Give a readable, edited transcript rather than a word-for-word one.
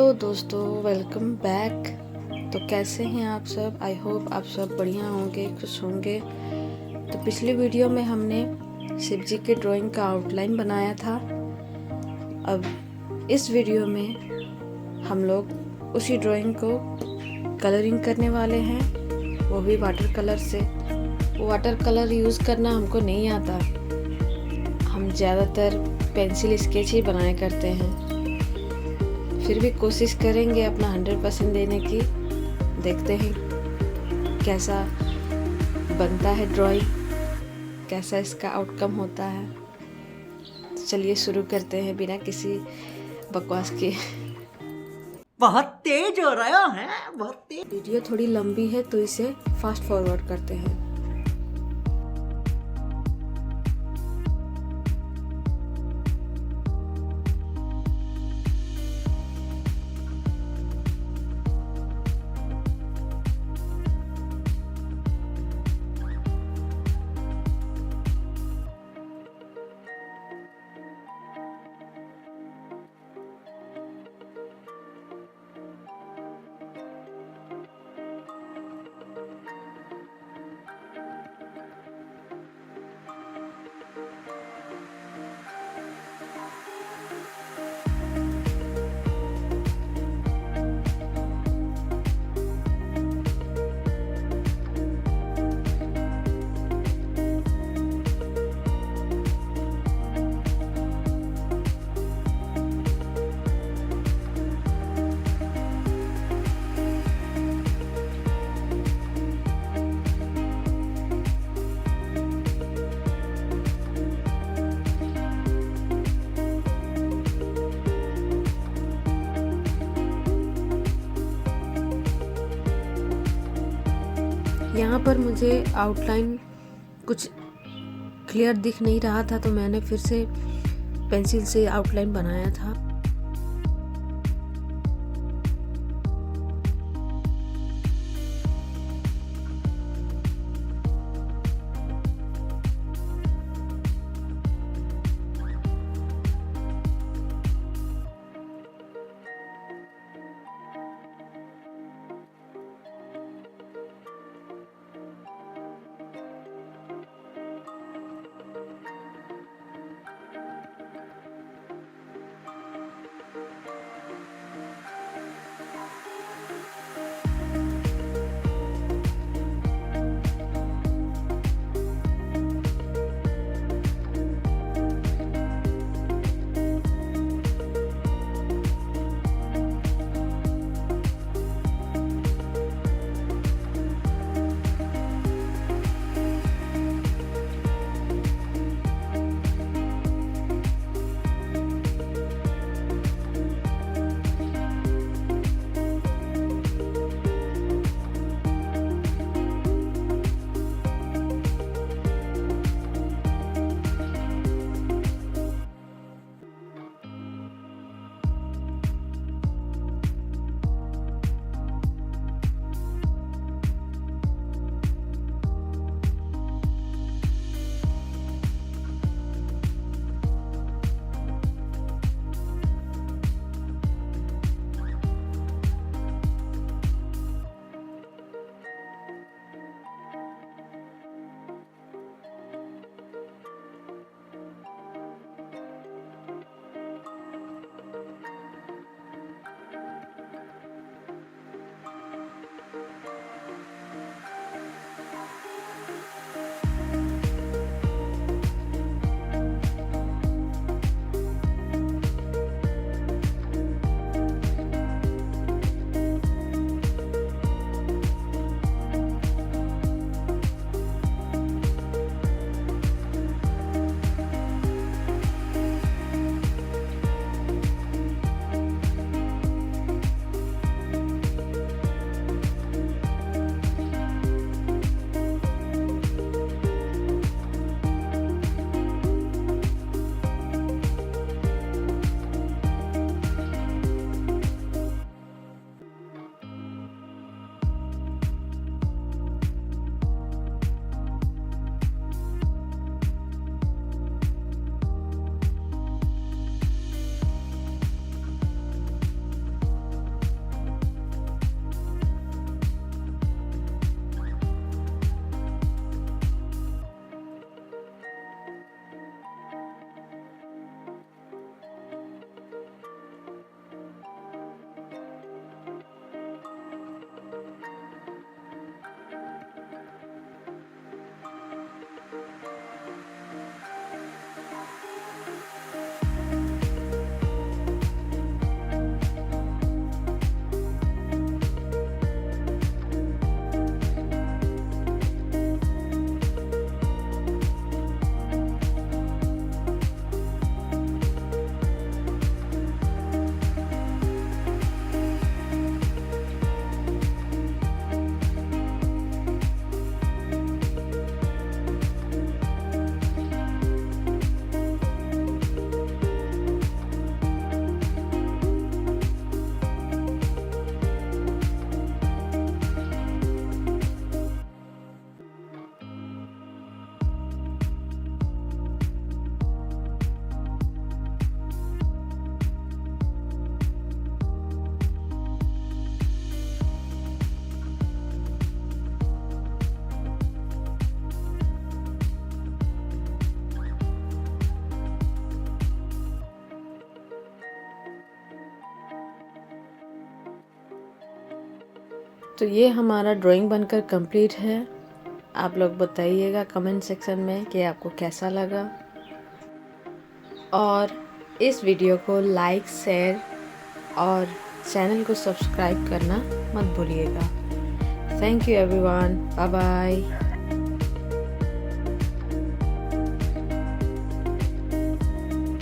दोस्तों, welcome back. तो कैसे हैं आप सब? आई होप आप सब बढ़िया होंगे, खुश होंगे। तो पिछली वीडियो में हमने शिव जी के ड्राइंग का आउटलाइन बनाया था। अब इस वीडियो में हम लोग उसी ड्राइंग को कलरिंग करने वाले हैं, वो भी वाटर कलर से। वाटर कलर यूज़ करना हमको नहीं आता, हम ज़्यादातर पेंसिल स्केच ही बनाया करते हैं। फिर भी कोशिश करेंगे अपना 100% देने की। देखते हैं कैसा बनता है ड्राइंग, कैसा इसका आउटकम होता है। तो चलिए शुरू करते हैं बिना किसी बकवास के। बहुत तेज हो रहा है, बहुत तेज। वीडियो थोड़ी लंबी है तो इसे फास्ट फॉरवर्ड करते हैं। यहाँ पर मुझे आउटलाइन कुछ क्लियर दिख नहीं रहा था, तो मैंने फिर से पेंसिल से आउटलाइन बनाया था। तो ये हमारा ड्राइंग बनकर कंप्लीट है। आप लोग बताइएगा कमेंट सेक्शन में कि आपको कैसा लगा, और इस वीडियो को लाइक, शेयर और चैनल को सब्सक्राइब करना मत भूलिएगा। Thank you everyone, bye bye.